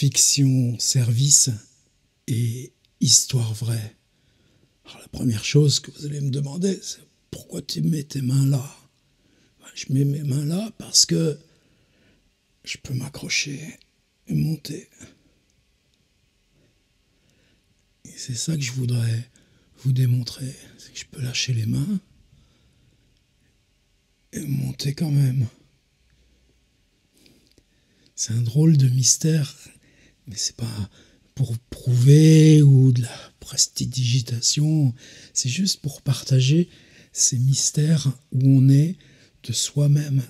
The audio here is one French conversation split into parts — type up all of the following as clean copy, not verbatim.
fiction, service et histoire vraie. Alors, la première chose que vous allez me demander, c'est pourquoi tu mets tes mains là? Je mets mes mains là parce que je peux m'accrocher et monter. Et c'est ça que je voudrais vous démontrer, c'est que je peux lâcher les mains et monter quand même. C'est un drôle de mystère, mais c'est pas pour prouver ou de la prestidigitation, c'est juste pour partager ces mystères où on est de soi-même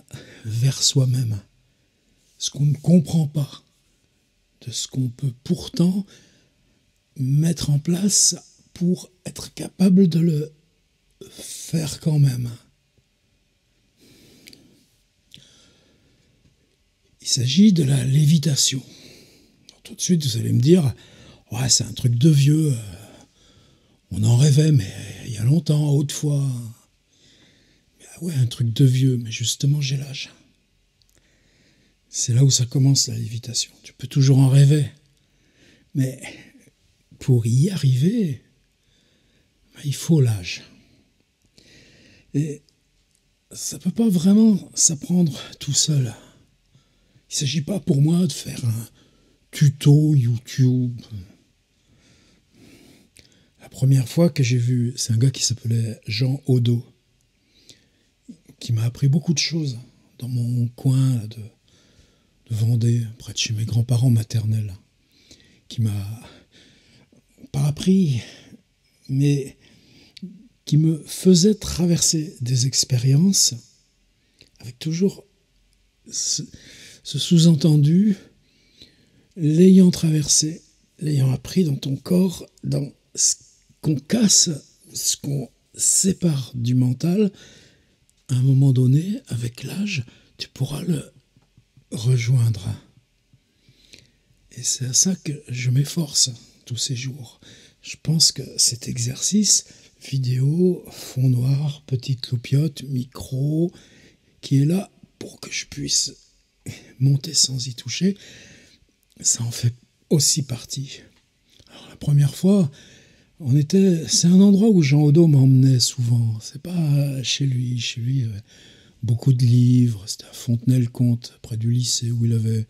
vers soi-même. Ce qu'on ne comprend pas, de ce qu'on peut pourtant mettre en place pour être capable de le faire quand même. Il s'agit de la lévitation. Alors, tout de suite, vous allez me dire, ouais, c'est un truc de vieux, on en rêvait, mais il y a longtemps, autrefois. Ouais, un truc de vieux, mais justement, j'ai l'âge. C'est là où ça commence, la lévitation. Tu peux toujours en rêver, mais pour y arriver, il faut l'âge. Et ça ne peut pas vraiment s'apprendre tout seul. Il ne s'agit pas pour moi de faire un tuto YouTube. La première fois que j'ai vu, c'est un gars qui s'appelait Jean Odo, qui m'a appris beaucoup de choses dans mon coin là, de Vendée, près de chez mes grands-parents maternels, qui m'a pas appris, mais qui me faisait traverser des expériences avec toujours ce sous-entendu, l'ayant traversé, l'ayant appris dans ton corps, dans ce qu'on casse, ce qu'on sépare du mental, à un moment donné, avec l'âge, tu pourras le rejoindre. Et c'est à ça que je m'efforce tous ces jours. Je pense que cet exercice, vidéo, fond noir, petite loupiote, micro, qui est là pour que je puisse monter sans y toucher, ça en fait aussi partie. Alors, la première fois, c'est un endroit où Jean Odo m'emmenait souvent. C'est pas chez lui. Chez lui, il y avait beaucoup de livres. C'était à Fontenay-le-Comte, près du lycée où il avait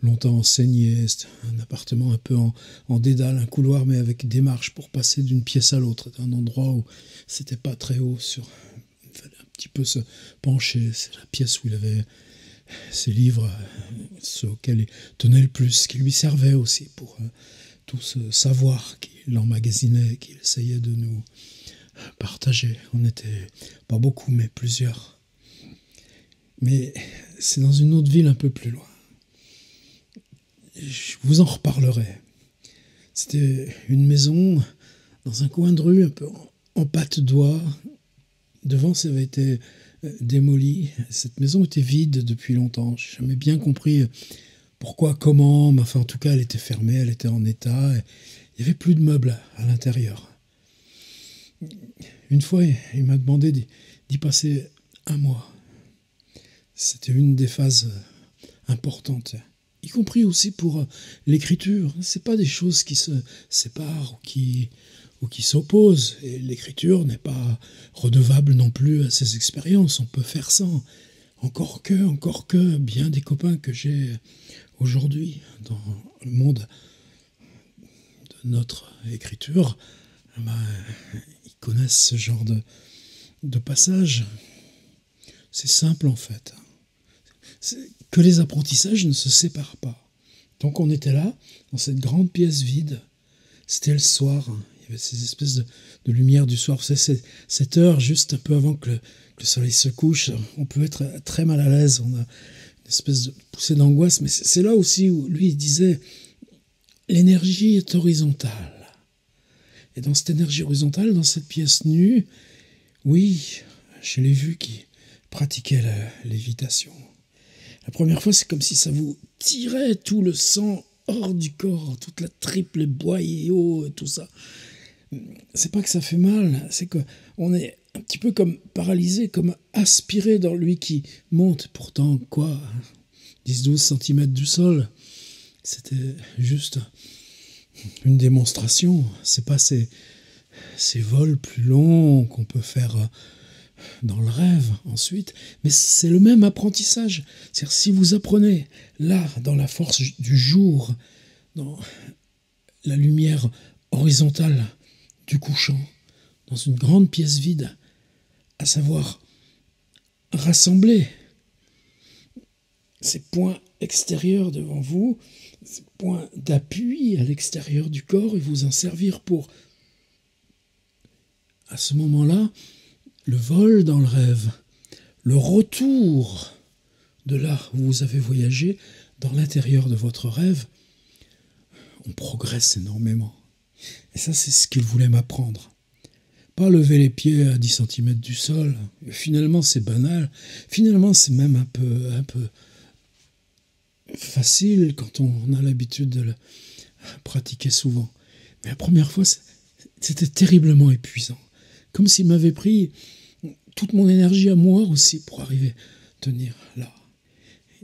longtemps enseigné. C'était un appartement un peu en dédale, un couloir, mais avec des marches pour passer d'une pièce à l'autre. C'était un endroit où c'était pas très haut. Il fallait un petit peu se pencher. C'est la pièce où il avait ses livres, ceux auxquels il tenait le plus, qui lui servaient aussi pour tout ce savoir qu'il emmagasinait, qu'il essayait de nous partager. On n'était pas beaucoup, mais plusieurs. Mais c'est dans une autre ville un peu plus loin. Je vous en reparlerai. C'était une maison dans un coin de rue, un peu en patte d'oie. Devant, ça avait été démoli. Cette maison était vide depuis longtemps. Je n'ai jamais bien compris pourquoi, comment, mais enfin, en tout cas, elle était fermée, elle était en état. Il n'y avait plus de meubles à l'intérieur. Une fois, il m'a demandé d'y passer un mois. C'était une des phases importantes, y compris aussi pour l'écriture. C'est pas des choses qui se séparent ou qui s'opposent. Et l'écriture n'est pas redevable non plus à ces expériences. On peut faire sans. Encore que, bien des copains que j'ai aujourd'hui dans le monde de notre écriture, ils connaissent ce genre de passage. C'est simple en fait. C'est que les apprentissages ne se séparent pas. Donc on était là, dans cette grande pièce vide. C'était le soir. Il y avait ces espèces de lumière du soir. C'est cette heure, juste un peu avant que le soleil se couche. On peut être très mal à l'aise. On a une espèce de poussée d'angoisse. Mais c'est là aussi où lui, il disait l'énergie est horizontale. Et dans cette énergie horizontale, dans cette pièce nue, oui, je l'ai vu qui pratiquait la lévitation. La première fois, c'est comme si ça vous tirait tout le sang hors du corps, toute la triple boyau et tout ça. C'est pas que ça fait mal, c'est qu'on est un petit peu comme paralysé, comme aspiré dans lui qui monte. Pourtant, quoi, 10-12 cm du sol, c'était juste une démonstration. C'est pas ces vols plus longs qu'on peut faire dans le rêve ensuite, mais c'est le même apprentissage. C'est-à-dire, si vous apprenez là, dans la force du jour, dans la lumière horizontale du couchant, dans une grande pièce vide, à savoir rassembler ces points extérieurs devant vous, ces points d'appui à l'extérieur du corps, et vous en servir pour, à ce moment-là, le vol dans le rêve, le retour de là où vous avez voyagé dans l'intérieur de votre rêve, on progresse énormément. Et ça, c'est ce qu'il voulait m'apprendre. Pas lever les pieds à 10 cm du sol. Finalement, c'est banal. Finalement, c'est même un peu facile quand on a l'habitude de le pratiquer souvent. Mais la première fois, c'était terriblement épuisant. Comme s'il m'avait pris toute mon énergie à moi aussi pour arriver à tenir là.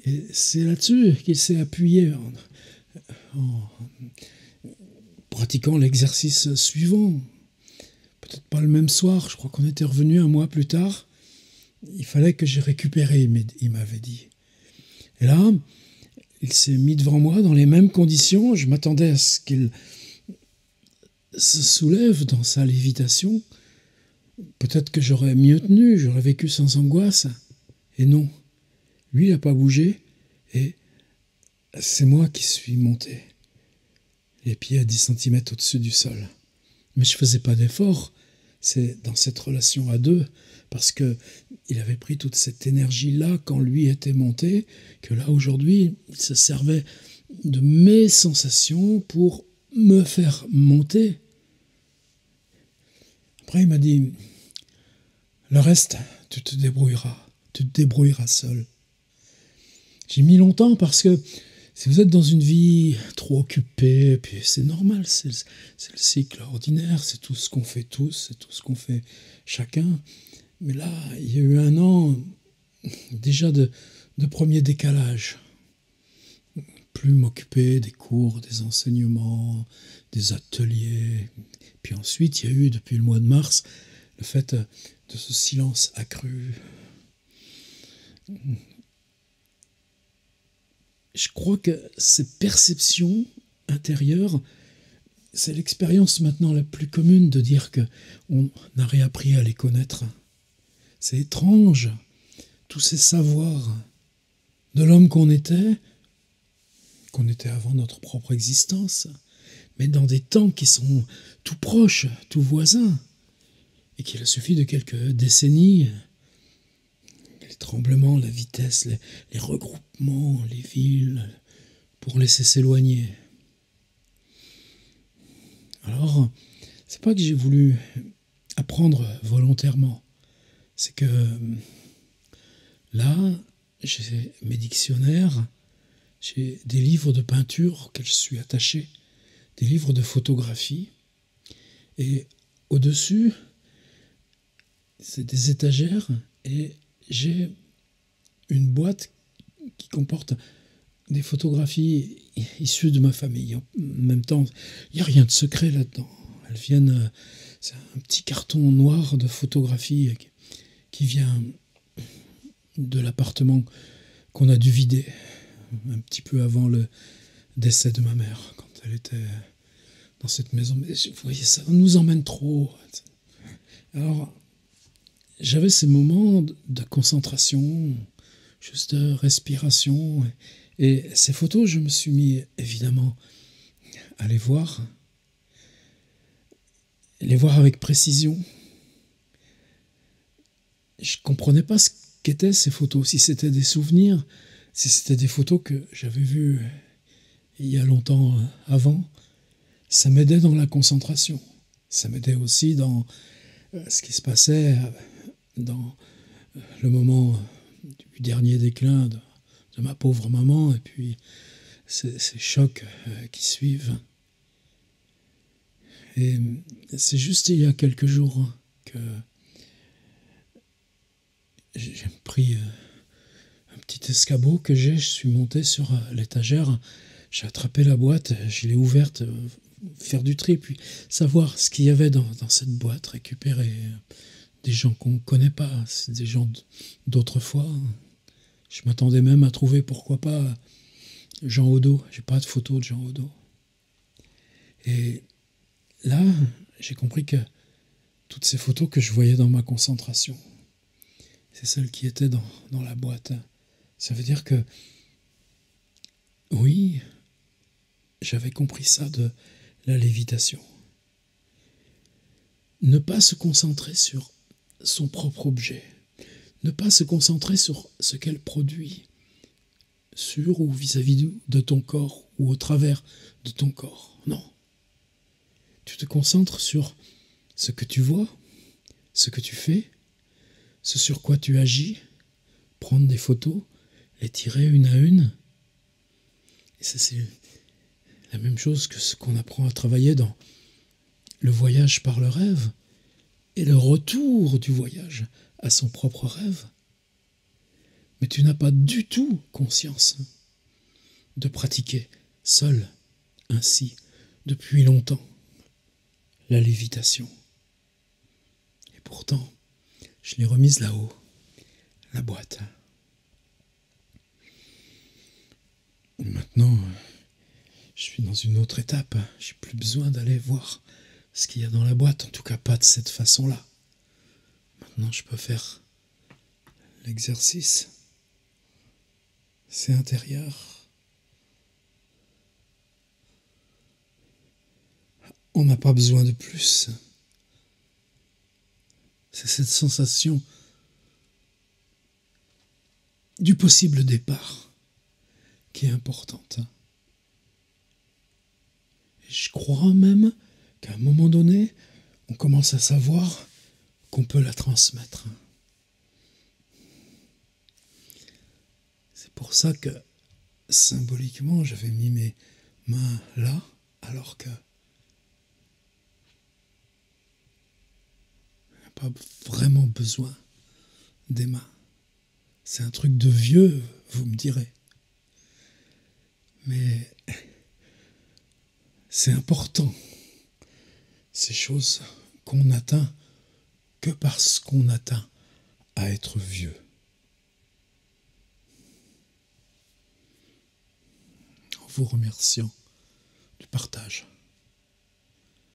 Et c'est là-dessus qu'il s'est appuyé en pratiquant l'exercice suivant. Peut-être pas le même soir, je crois qu'on était revenu un mois plus tard. Il fallait que j'ai récupéré, il m'avait dit. Et là, il s'est mis devant moi dans les mêmes conditions. Je m'attendais à ce qu'il se soulève dans sa lévitation. Peut-être que j'aurais mieux tenu, j'aurais vécu sans angoisse. Et non, lui, il n'a pas bougé. Et c'est moi qui suis monté, les pieds à 10 cm au-dessus du sol. Mais je ne faisais pas d'effort. C'est dans cette relation à deux, parce qu'il avait pris toute cette énergie-là quand lui était monté, que là, aujourd'hui, il se servait de mes sensations pour me faire monter. Après, il m'a dit, le reste, tu te débrouilleras seul. J'ai mis longtemps parce que si vous êtes dans une vie trop occupée, puis c'est normal, c'est le cycle ordinaire, c'est tout ce qu'on fait tous, c'est tout ce qu'on fait chacun. Mais là, il y a eu 1 an déjà de premier décalage. Plus m'occuper des cours, des enseignements, des ateliers. Puis ensuite, il y a eu, depuis le mois de mars, le fait de ce silence accru. Je crois que ces perceptions intérieures, c'est l'expérience maintenant la plus commune de dire qu'on a réappris à les connaître. C'est étrange, tous ces savoirs de l'homme qu'on était avant notre propre existence, mais dans des temps qui sont tout proches, tout voisins, et qu'il a suffi de quelques décennies. Les tremblements, la vitesse, les regroupements, les villes, pour laisser s'éloigner. Alors, c'est pas que j'ai voulu apprendre volontairement. C'est que là, j'ai mes dictionnaires, j'ai des livres de peinture auxquels je suis attaché, des livres de photographie, et au-dessus, c'est des étagères, et j'ai une boîte qui comporte des photographies issues de ma famille. En même temps, il n'y a rien de secret là-dedans. Elles viennent, c'est un petit carton noir de photographies qui vient de l'appartement qu'on a dû vider un petit peu avant le décès de ma mère, quand elle était dans cette maison. Mais vous voyez, ça nous emmène trop. Alors, j'avais ces moments de concentration, juste de respiration. Et ces photos, je me suis mis évidemment à les voir avec précision. Je ne comprenais pas ce qu'étaient ces photos, si c'était des souvenirs, si c'était des photos que j'avais vues il y a longtemps avant. Ça m'aidait dans la concentration. Ça m'aidait aussi dans ce qui se passait dans le moment du dernier déclin de ma pauvre maman, et puis ces chocs qui suivent. Et c'est juste il y a quelques jours que j'ai pris un petit escabeau que je suis monté sur l'étagère. J'ai attrapé la boîte, je l'ai ouverte, faire du tri, puis savoir ce qu'il y avait dans cette boîte, récupérer des gens qu'on ne connaît pas, c'est des gens d'autrefois. Je m'attendais même à trouver, pourquoi pas, Jean Odo. J'ai pas de photo de Jean Odo. Et là, j'ai compris que toutes ces photos que je voyais dans ma concentration, c'est celles qui étaient dans la boîte. Ça veut dire que, oui, j'avais compris ça de la lévitation. Ne pas se concentrer sur son propre objet. Ne pas se concentrer sur ce qu'elle produit, sur ou vis-à-vis de ton corps ou au travers de ton corps. Non. Tu te concentres sur ce que tu vois, ce que tu fais, ce sur quoi tu agis, prendre des photos, les tirer une à une. Et ça, c'est la même chose que ce qu'on apprend à travailler dans le voyage par le rêve et le retour du voyage à son propre rêve. Mais tu n'as pas du tout conscience de pratiquer seul, ainsi, depuis longtemps, la lévitation. Et pourtant, je l'ai remise là-haut, la boîte. Maintenant, je suis dans une autre étape. J'ai plus besoin d'aller voir ce qu'il y a dans la boîte, en tout cas pas de cette façon-là. Maintenant, je peux faire l'exercice. C'est intérieur. On n'a pas besoin de plus. C'est cette sensation du possible départ qui est importante. Et je crois même qu'à un moment donné, on commence à savoir qu'on peut la transmettre. C'est pour ça que, symboliquement, j'avais mis mes mains là, alors que il n'y a pas vraiment besoin des mains. C'est un truc de vieux, vous me direz. Mais c'est important, ces choses qu'on n'atteint que parce qu'on atteint à être vieux. En vous remerciant du partage.